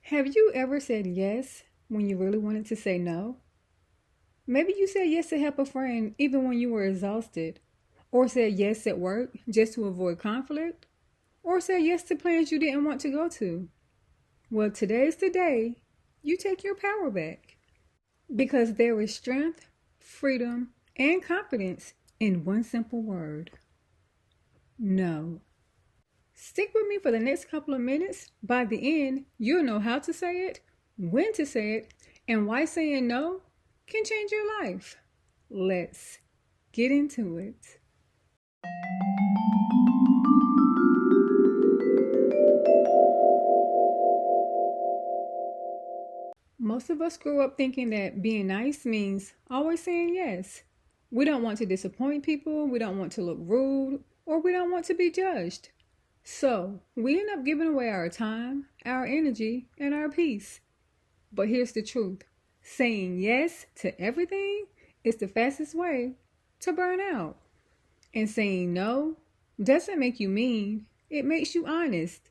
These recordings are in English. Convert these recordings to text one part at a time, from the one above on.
Have you ever said yes when you really wanted to say no? Maybe you said yes to help a friend even when you were exhausted, or said yes at work just to avoid conflict, or said yes to plans you didn't want to go to. Well, today's the day you take your power back because there is strength, freedom, and confidence in one simple word: no. Stick with me for the next couple of minutes. By the end, you'll know how to say it, when to say it, and why saying no can change your life. Let's get into it. Most of us grew up thinking that being nice means always saying yes. We don't want to disappoint people, we don't want to look rude, or we don't want to be judged. So, we end up giving away our time, our energy, and our peace. But here's the truth: saying yes to everything is the fastest way to burn out. And saying no doesn't make you mean, it makes you honest.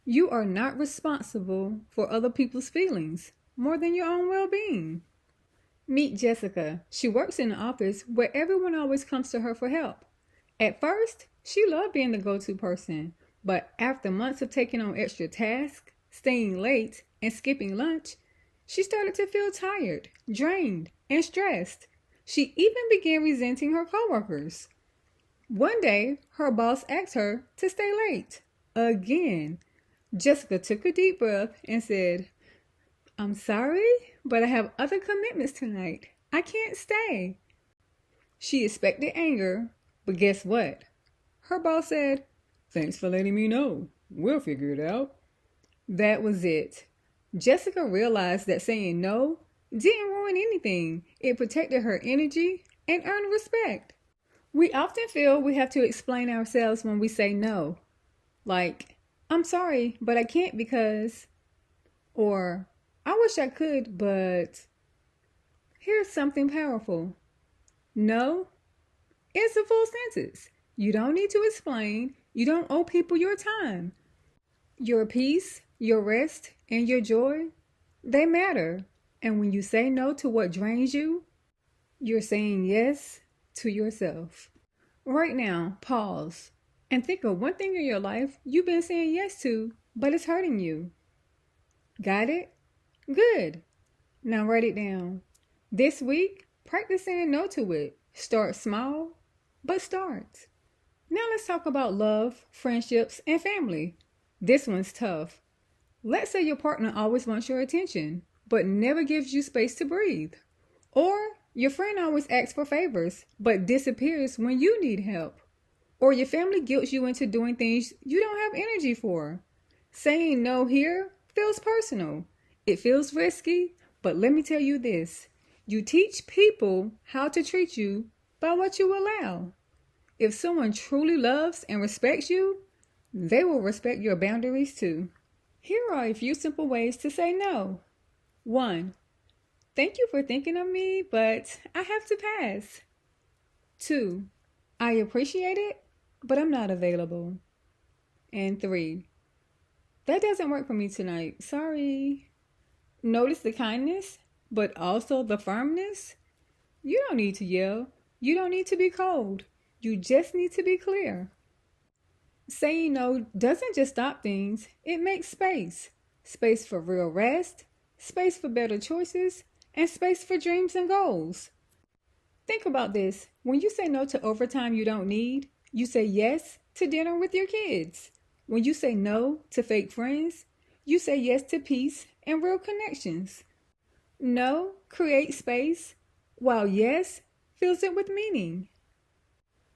You are not responsible for other people's feelings more than your own well being. Meet Jessica. She works in an office where everyone always comes to her for help. At first, she loved being the go to person, but after months of taking on extra tasks, staying late, and skipping lunch, she started to feel tired, drained, and stressed. She even began resenting her coworkers. One day, her boss asked her to stay late. Again. Jessica took a deep breath and said, "I'm sorry, but I have other commitments tonight. I can't stay." She expected anger, but guess what? Her boss said, "Thanks for letting me know. We'll figure it out." That was it. Jessica realized that saying no didn't ruin anything. It protected her energy and earned respect. We often feel we have to explain ourselves when we say no. Like, "I'm sorry, but I can't because," or "I wish I could, but." Here's something powerful. No is a full sentence. You don't need to explain. You don't owe people your time. Your peace, your rest, and your joy, they matter. And when you say no to what drains you, you're saying yes to yourself. Right now, pause and think of one thing in your life you've been saying yes to, but it's hurting you. Got it? Good. Now write it down. This week, practice saying no to it. Start small, but start. Now let's talk about love, friendships, and family. This one's tough. Let's say your partner always wants your attention, but never gives you space to breathe. Or your friend always asks for favors, but disappears when you need help. Or your family guilts you into doing things you don't have energy for. Saying no here feels personal. It feels risky, but let me tell you this. You teach people how to treat you by what you allow. If someone truly loves and respects you, they will respect your boundaries too. Here are a few simple ways to say no. 1. Thank you for thinking of me, but I have to pass. 2. I appreciate it, but I'm not available. And 3. That doesn't work for me tonight. Sorry. Notice the kindness, but also the firmness. You don't need to yell. You don't need to be cold. You just need to be clear. Saying no doesn't just stop things, it makes space. Space for real rest, space for better choices, and space for dreams and goals. Think about this. When you say no to overtime you don't need, you say yes to dinner with your kids. When you say no to fake friends, you say yes to peace and real connections. No creates space, while yes fills it with meaning.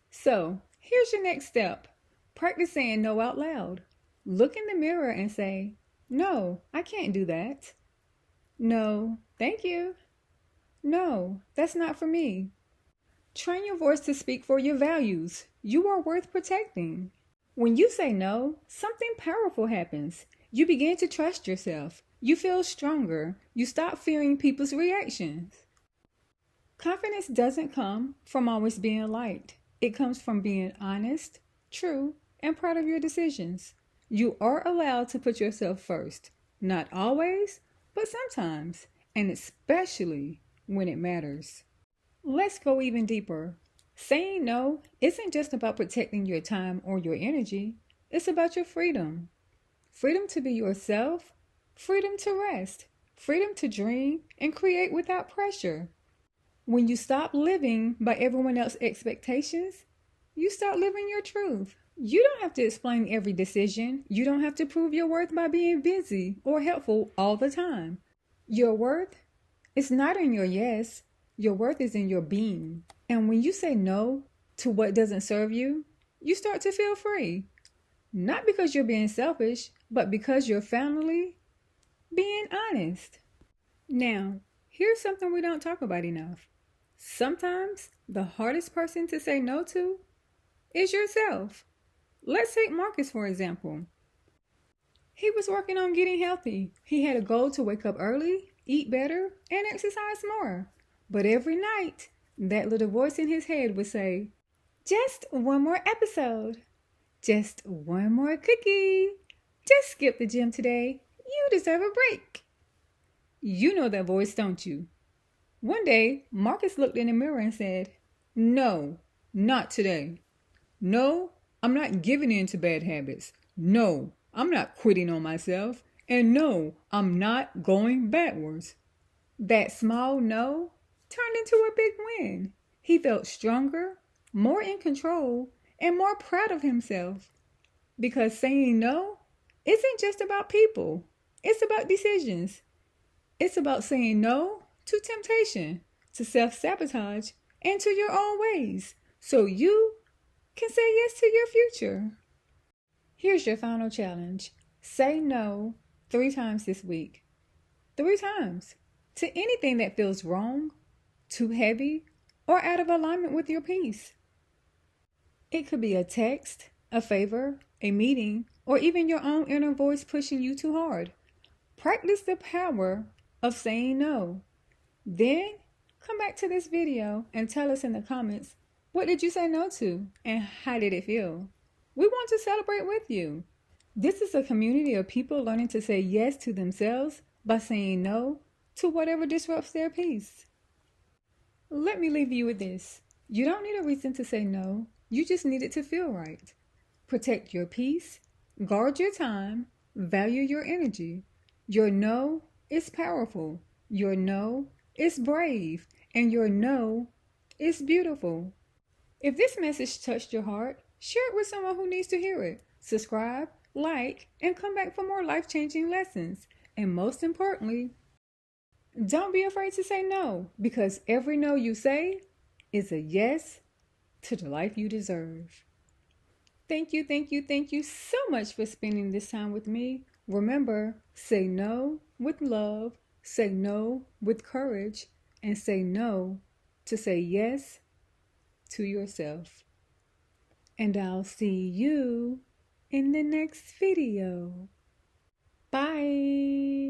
So, here's your next step. Practice saying no out loud. Look in the mirror and say, "No, I can't do that." "No, thank you." "No, that's not for me." Train your voice to speak for your values. You are worth protecting. When you say no, something powerful happens. You begin to trust yourself. You feel stronger. You stop fearing people's reactions. Confidence doesn't come from always being liked. It comes from being honest, true, and proud of your decisions. You are allowed to put yourself first. Not always, but sometimes, and especially when it matters. Let's go even deeper. Saying no isn't just about protecting your time or your energy, it's about your freedom. Freedom to be yourself, freedom to rest, freedom to dream and create without pressure. When you stop living by everyone else's expectations, you start living your truth. You don't have to explain every decision. You don't have to prove your worth by being busy or helpful all the time. Your worth is not in your yes, your worth is in your being. And when you say no to what doesn't serve you, you start to feel free. Not because you're being selfish, but because you're finally being honest. Now, here's something we don't talk about enough. Sometimes the hardest person to say no to is yourself. Let's take Marcus for example. He was working on getting healthy. He had a goal to wake up early, eat better, and exercise more. But every night, that little voice in his head would say, just one more episode. Just one more cookie. Just skip the gym today. You deserve a break. You know that voice, don't you? One day, Marcus looked in the mirror and said, no, not today. No, I'm not giving in to bad habits. No, I'm not quitting on myself. And no, I'm not going backwards. That small no turned into a big win. He felt stronger, more in control, and more proud of himself. Because saying no isn't just about people. It's about decisions. It's about saying no to temptation, to self-sabotage, and to your own ways, so you can say yes to your future. Here's your final challenge. Say no 3 times this week. 3 times. To anything that feels wrong, too heavy, or out of alignment with your peace. It could be a text, a favor, a meeting, or even your own inner voice pushing you too hard. Practice the power of saying no. Then come back to this video and tell us in the comments, what did you say no to and how did it feel? We want to celebrate with you. This is a community of people learning to say yes to themselves by saying no to whatever disrupts their peace. Let me leave you with this. You don't need a reason to say no. You just need it to feel right. Protect your peace, guard your time, value your energy. Your no is powerful. Your no is brave. And your no is beautiful. If this message touched your heart, share it with someone who needs to hear it. Subscribe, like, and come back for more life-changing lessons. And most importantly, don't be afraid to say no, because every no you say is a yes to the life you deserve. Thank you so much for spending this time with me. Remember, say no with love, say no with courage, and say no to say yes to yourself. And I'll see you in the next video. Bye.